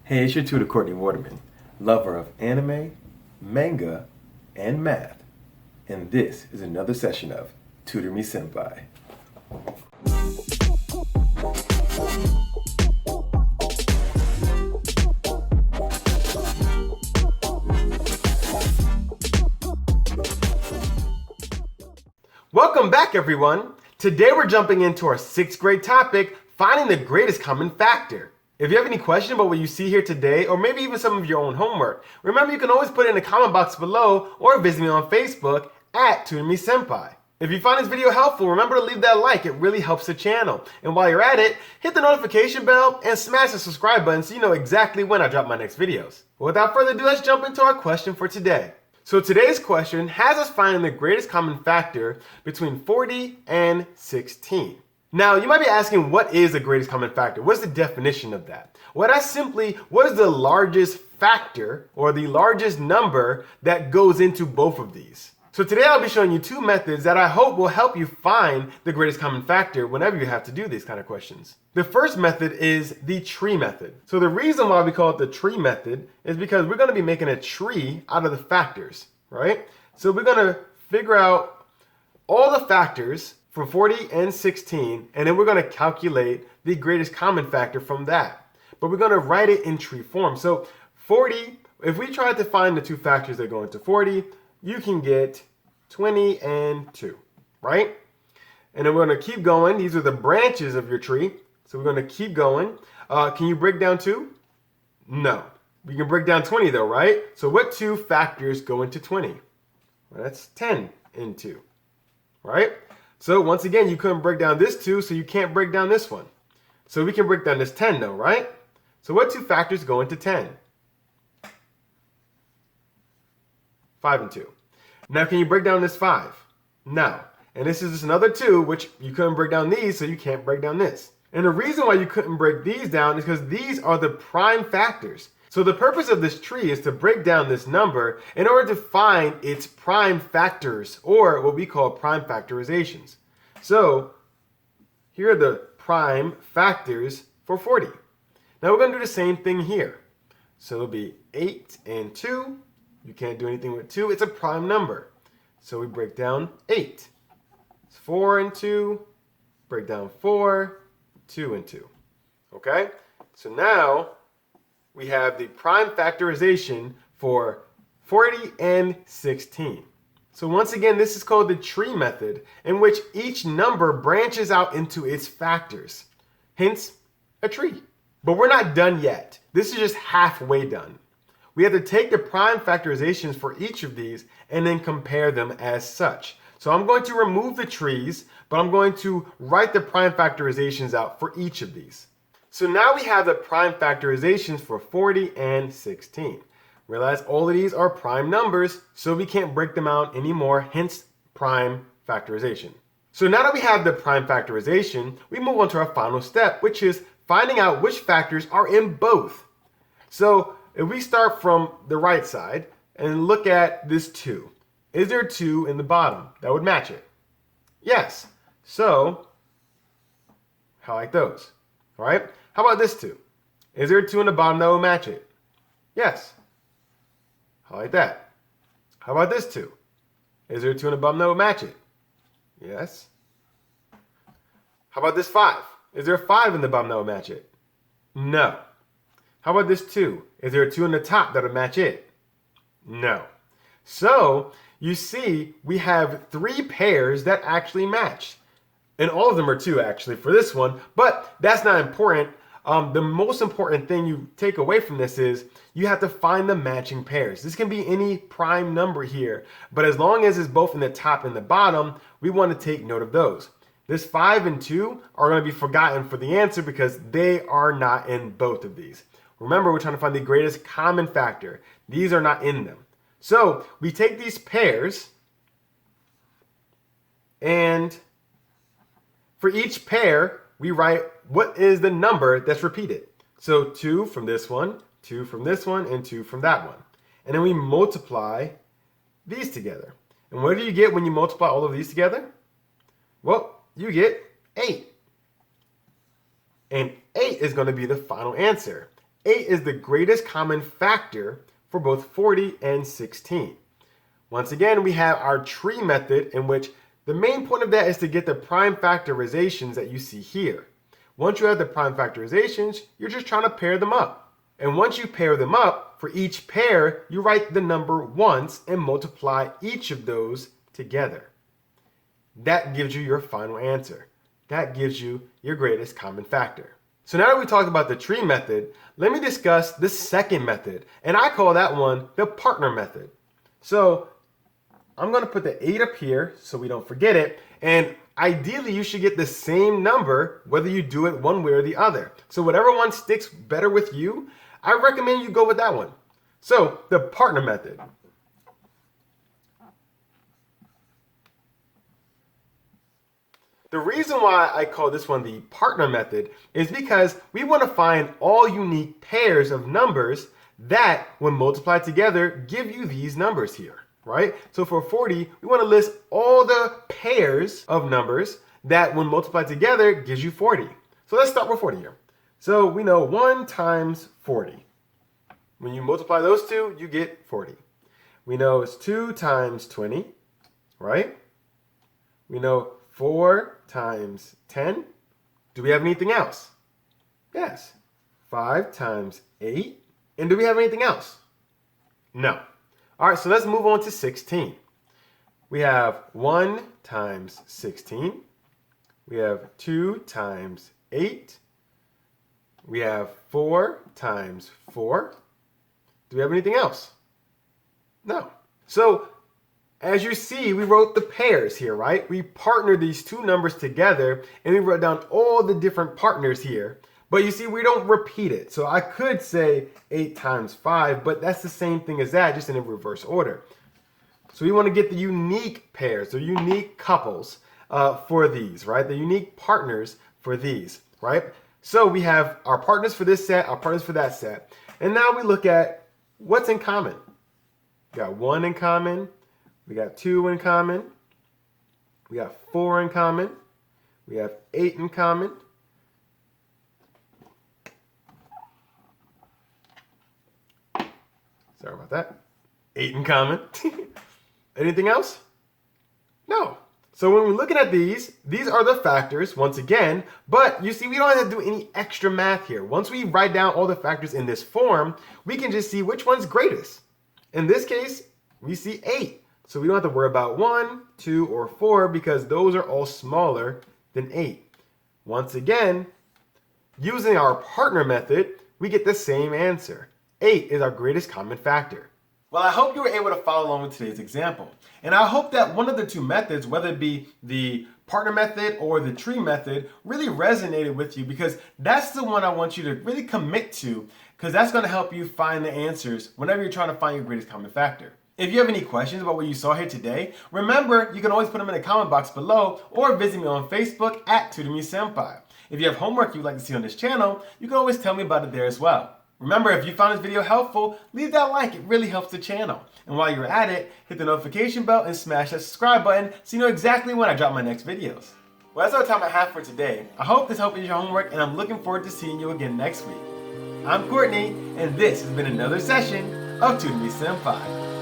Hey, it's your tutor Courtney Waterman, lover of anime, manga, and math. And this is another session of Tutor Me Senpai. Welcome back, everyone. Today we're jumping into our 6th grade topic, finding the greatest common factor. If you have any question about what you see here today, or maybe even some of your own homework, remember you can always put it in the comment box below or visit me on Facebook at Tutor Me Senpai. If you find this video helpful, remember to leave that like, it really helps the channel. And while you're at it, hit the notification bell and smash the subscribe button so you know exactly when I drop my next videos. Without further ado, let's jump into our question for today. So today's question has us finding the greatest common factor between 40 and 16. Now, you might be asking, what is the greatest common factor? What's the definition of that? Well, that's simply what is the largest factor or the largest number that goes into both of these. So today I'll be showing you two methods that I hope will help you find the greatest common factor whenever you have to do these kind of questions. The first method is the tree method. So the reason why we call it the tree method is because we're going to be making a tree out of the factors, right? So we're going to figure out all the factors for 40 and 16, and then we're going to calculate the greatest common factor from that. But we're going to write it in tree form. So 40, if we try to find the two factors that go into 40, you can get 20 and 2, right? And then we're going to keep going. These are the branches of your tree. So we're going to keep going. Can you break down 2? No. We can break down 20 though, right? So what two factors go into 20? Well, that's 10 and 2, right? So once again, you couldn't break down this 2, so you can't break down this one. So we can break down this 10 though, right? So what two factors go into 10? 5 and 2. Now can you break down this 5? No. And this is just another 2, which you couldn't break down these, so you can't break down this. And the reason why you couldn't break these down is because these are the prime factors. So the purpose of this tree is to break down this number in order to find its prime factors, or what we call prime factorizations. So here are the prime factors for 40. Now we're going to do the same thing here. So it'll be 8 and 2. You can't do anything with 2. It's a prime number. So we break down 8. It's 4 and 2. Break down 4, 2 and 2. Okay? So now we have the prime factorization for 40 and 16. So once again, this is called the tree method, in which each number branches out into its factors. Hence, a tree. But we're not done yet. This is just halfway done. We have to take the prime factorizations for each of these and then compare them as such. So I'm going to remove the trees, but I'm going to write the prime factorizations out for each of these. So now we have the prime factorizations for 40 and 16. Realize all of these are prime numbers, so we can't break them out anymore, hence prime factorization. So now that we have the prime factorization, we move on to our final step, which is finding out which factors are in both. So if we start from the right side and look at this 2, is there 2 in the bottom that would match it? Yes. So I like those. All right. How about this 2? Is there a 2 in the bottom that will match it? Yes. I like that. How about this 2? Is there a 2 in the bottom that will match it? Yes. How about this 5? Is there a 5 in the bottom that will match it? No. How about this 2? Is there a 2 in the top that will match it? No. So you see, we have 3 pairs that actually match. And all of them are 2 actually for this one, but that's not important. The most important thing you take away from this is you have to find the matching pairs. This can be any prime number here, but as long as it's both in the top and the bottom, we want to take note of those. This 5 and 2 are going to be forgotten for the answer because they are not in both of these. Remember, we're trying to find the greatest common factor. These are not in them. So we take these pairs, and for each pair, we write what is the number that's repeated. So 2 from this one, 2 from this one, and 2 from that one. And then we multiply these together. And what do you get when you multiply all of these together? Well, you get 8. And 8 is going to be the final answer. 8 is the greatest common factor for both 40 and 16. Once again, we have our tree method, in which the main point of that is to get the prime factorizations that you see here. Once you have the prime factorizations, you're just trying to pair them up. And once you pair them up, for each pair, you write the number once and multiply each of those together. That gives you your final answer. That gives you your greatest common factor. So now that we talked about the tree method, let me discuss the second method. And I call that one the partner method. So I'm going to put the 8 up here so we don't forget it. And ideally, you should get the same number whether you do it one way or the other. So whatever one sticks better with you, I recommend you go with that one. So the partner method. The reason why I call this one the partner method is because we want to find all unique pairs of numbers that, when multiplied together, give you these numbers here, right? So for 40, we want to list all the pairs of numbers that, when multiplied together, gives you 40. So let's start with 40 here. So we know 1 times 40. When you multiply those two, you get 40. We know it's 2 times 20, right? We know 4 times 10. Do we have anything else? Yes. 5 times 8. And do we have anything else? No. All right, so let's move on to 16. We have 1 times 16. We have 2 times 8. We have 4 times 4. Do we have anything else? No. So as you see, we wrote the pairs here, right? We partnered these two numbers together and we wrote down all the different partners here. But you see, we don't repeat it. So I could say 8 times 5, but that's the same thing as that, just in a reverse order. So we want to get the unique pairs, the unique couples for these, right? The unique partners for these, right? So we have our partners for this set, our partners for that set. And now we look at what's in common. We got 1 in common. We got 2 in common. We got 4 in common. We have 8 in common. Sorry about that. 8 in common. Anything else? No. So when we're looking at these are the factors once again, but you see we don't have to do any extra math here. Once we write down all the factors in this form, we can just see which one's greatest. In this case, we see 8. So we don't have to worry about 1, 2, or 4 because those are all smaller than 8. Once again, using our partner method, we get the same answer. 8 is our greatest common factor. Well, I hope you were able to follow along with today's example. And I hope that one of the two methods, whether it be the partner method or the tree method, really resonated with you, because that's the one I want you to really commit to, because that's going to help you find the answers whenever you're trying to find your greatest common factor. If you have any questions about what you saw here today, remember, you can always put them in the comment box below or visit me on Facebook at Tutor Me Sempai. If you have homework you'd like to see on this channel, you can always tell me about it there as well. Remember, if you found this video helpful, leave that like. It really helps the channel. And while you're at it, hit the notification bell and smash that subscribe button so you know exactly when I drop my next videos. Well, that's all the time I have for today. I hope this helped you with your homework, and I'm looking forward to seeing you again next week. I'm Courtney, and this has been another session of Tutor Me Sempai.